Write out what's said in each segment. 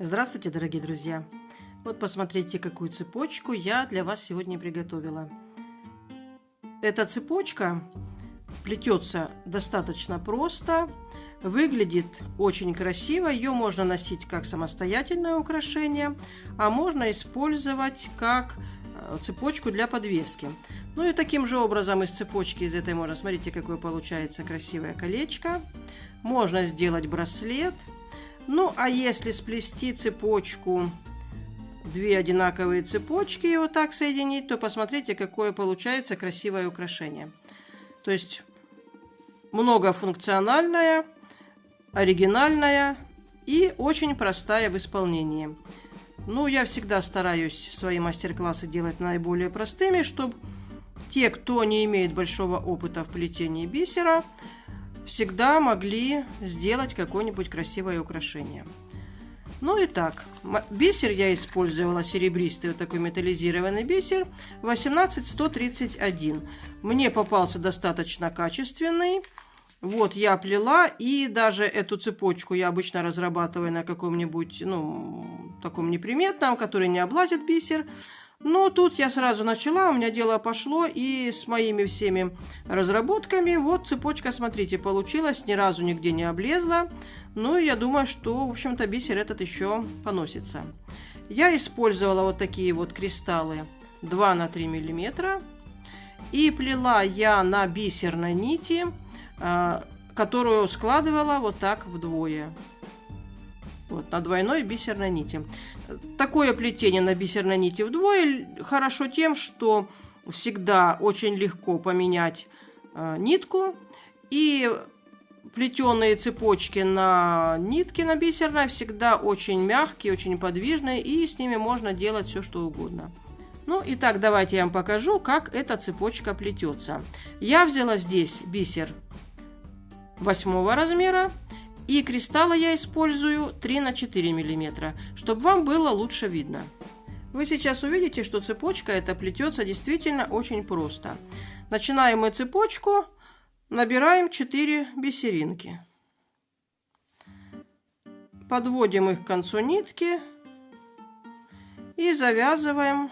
Здравствуйте, дорогие друзья! Вот посмотрите, какую цепочку я для вас сегодня приготовила. Эта цепочка плетется достаточно просто, выглядит очень красиво. Ее можно носить как самостоятельное украшение, а можно использовать как цепочку для подвески. Ну и таким же образом из цепочки, из этой можно, смотрите, какое получается красивое колечко. Можно сделать браслет. Ну, а если сплести цепочку, две одинаковые цепочки и вот так соединить, то посмотрите, какое получается красивое украшение. То есть многофункциональная, оригинальная и очень простая в исполнении. Ну, я всегда стараюсь свои мастер-классы делать наиболее простыми, чтобы те, кто не имеет большого опыта в плетении бисера, всегда могли сделать какое-нибудь красивое украшение. Ну и так, бисер я использовала серебристый, вот такой металлизированный бисер 18131. Мне попался достаточно качественный. Вот я плела, и даже эту цепочку я обычно разрабатываю на каком-нибудь, таком неприметном, который не облазит бисер. Но тут я сразу начала, у меня дело пошло, и с моими всеми разработками, вот цепочка, смотрите, получилась, ни разу нигде не облезла. Ну, я думаю, что, в общем-то, бисер этот еще поносится. Я использовала вот такие вот кристаллы 2 на 3 миллиметра. И плела я на бисерной нити, которую складывала вот так вдвое. Вот, на двойной бисерной нити. Такое плетение на бисерной нити вдвое хорошо тем, что всегда очень легко поменять нитку. И плетеные цепочки на нитке на бисерной всегда очень мягкие, очень подвижные. И с ними можно делать все, что угодно. Ну, итак, давайте я вам покажу, как эта цепочка плетется. Я взяла здесь бисер 8 размера. И кристаллы я использую 3 на 4 миллиметра, чтобы вам было лучше видно. Вы сейчас увидите, что цепочка эта плетется действительно очень просто. Начинаем мы цепочку, набираем 4 бисеринки. Подводим их к концу нитки и завязываем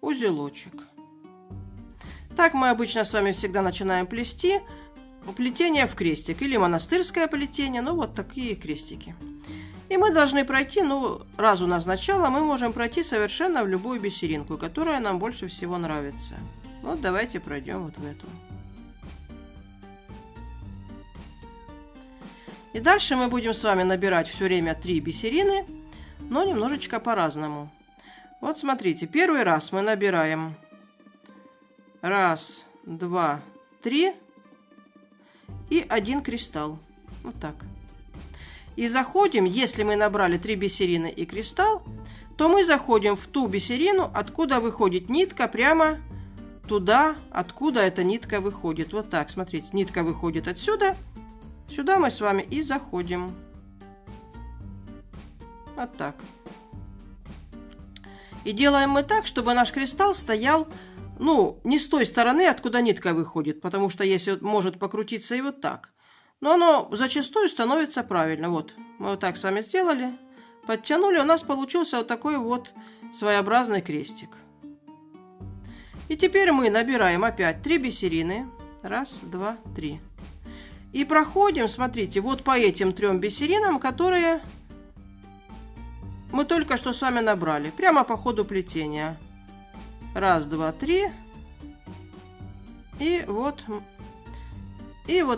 узелочек. Так мы обычно с вами всегда начинаем плести. Плетение в крестик или монастырское плетение, вот такие крестики. И мы должны пройти, раз у нас начало, мы можем пройти совершенно в любую бисеринку, которая нам больше всего нравится. Вот давайте пройдем вот в эту. И дальше мы будем с вами набирать все время 3 бисерины, но немножечко по-разному. Вот смотрите, первый раз мы набираем 1, 2, 3. И 1 кристалл. Вот так. И заходим, если мы набрали 3 бисерины и кристалл, то мы заходим в ту бисерину, откуда выходит нитка, прямо туда, откуда эта нитка выходит. Вот так, смотрите, нитка выходит отсюда. Сюда мы с вами и заходим. Вот так. И делаем мы так, чтобы наш кристалл стоял не с той стороны, откуда нитка выходит, потому что если может покрутиться и вот так. Но оно зачастую становится правильно. Вот, мы вот так с вами сделали, подтянули, у нас получился вот такой вот своеобразный крестик. И теперь мы набираем опять 3 бисерины. 1, 2, 3. И проходим, смотрите, вот по этим 3 бисеринам, которые мы только что с вами набрали, прямо по ходу плетения. 1, 2, 3. И вот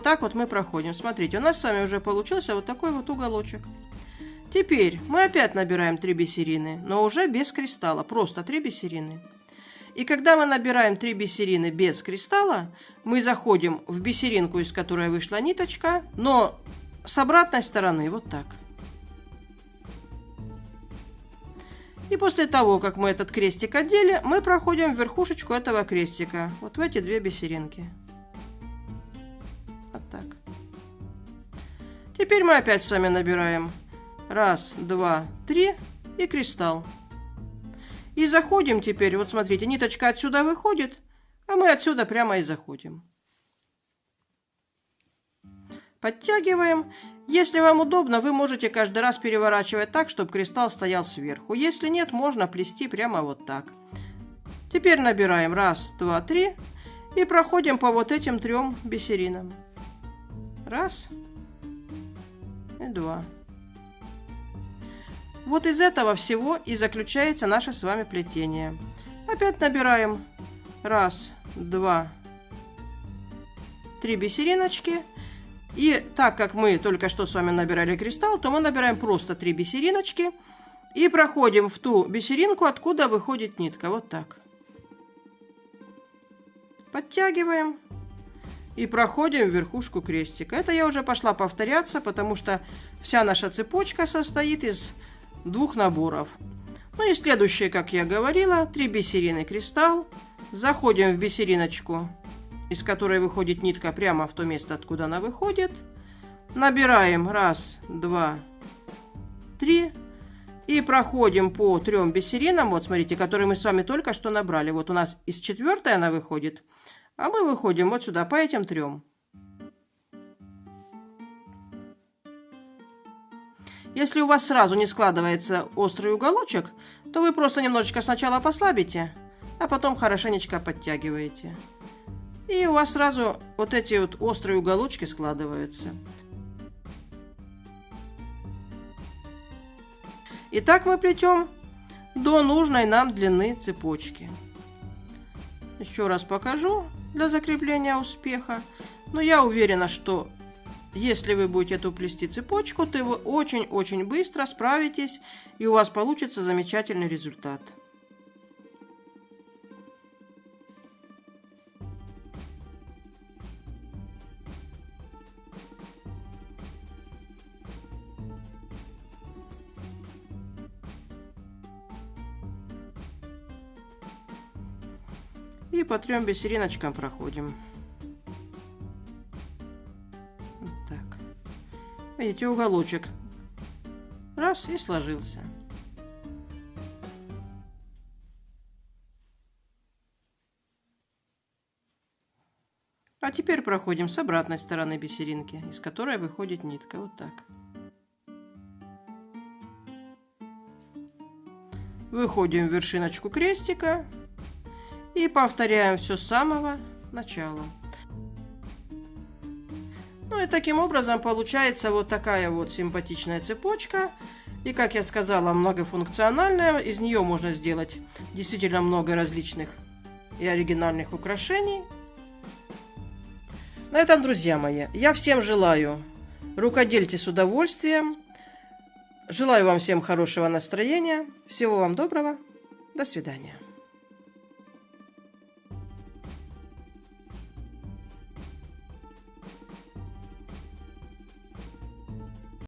так вот мы проходим. Смотрите, у нас с вами уже получился вот такой вот уголочек. Теперь мы опять набираем 3 бисерины, но уже без кристалла. Просто 3 бисерины. И когда мы набираем 3 бисерины без кристалла, мы заходим в бисеринку, из которой вышла ниточка, но с обратной стороны вот так. И после того, как мы этот крестик одели, мы проходим в верхушечку этого крестика. Вот в эти 2 бисеринки. Вот так. Теперь мы опять с вами набираем 1, 2, 3 и кристалл. И заходим теперь, вот смотрите, ниточка отсюда выходит, а мы отсюда прямо и заходим. Подтягиваем. Если вам удобно, вы можете каждый раз переворачивать так, чтобы кристалл стоял сверху. Если нет, можно плести прямо вот так. Теперь набираем 1, 2, 3 и проходим по вот этим 3 бисеринам. 1 и 2. Вот из этого всего и заключается наше с вами плетение. Опять набираем 1, 2, 3 бисериночки. И так как мы только что с вами набирали кристалл, то мы набираем просто 3 бисериночки и проходим в ту бисеринку, откуда выходит нитка. Вот так. Подтягиваем и проходим в верхушку крестика. Это я уже пошла повторяться, потому что вся наша цепочка состоит из 2 наборов. Ну и следующее, как я говорила, 3 бисерины кристалл. Заходим в бисериночку, из которой выходит нитка, прямо в то место, откуда она выходит. Набираем 1, 2, 3 и проходим по 3 бисеринам, вот смотрите, которые мы с вами только что набрали. Вот у нас из 4-й она выходит, а мы выходим вот сюда по этим 3. Если у вас сразу не складывается острый уголочек, то вы просто немножечко сначала послабите, а потом хорошенечко подтягиваете. И у вас сразу вот эти вот острые уголочки складываются. И так мы плетем до нужной нам длины цепочки. Еще раз покажу для закрепления успеха. Но я уверена, что если вы будете эту плести цепочку, то вы очень-очень быстро справитесь, и у вас получится замечательный результат. И по 3 бисериночкам проходим. Вот так. Видите, уголочек. Раз, и сложился. А теперь проходим с обратной стороны бисеринки, из которой выходит нитка. Вот так. Выходим в вершиночку крестика. И повторяем все с самого начала. Ну и таким образом получается вот такая вот симпатичная цепочка. И, как я сказала, многофункциональная. Из нее можно сделать действительно много различных и оригинальных украшений. На этом, друзья мои, я всем желаю рукодельте с удовольствием. Желаю вам всем хорошего настроения. Всего вам доброго. До свидания.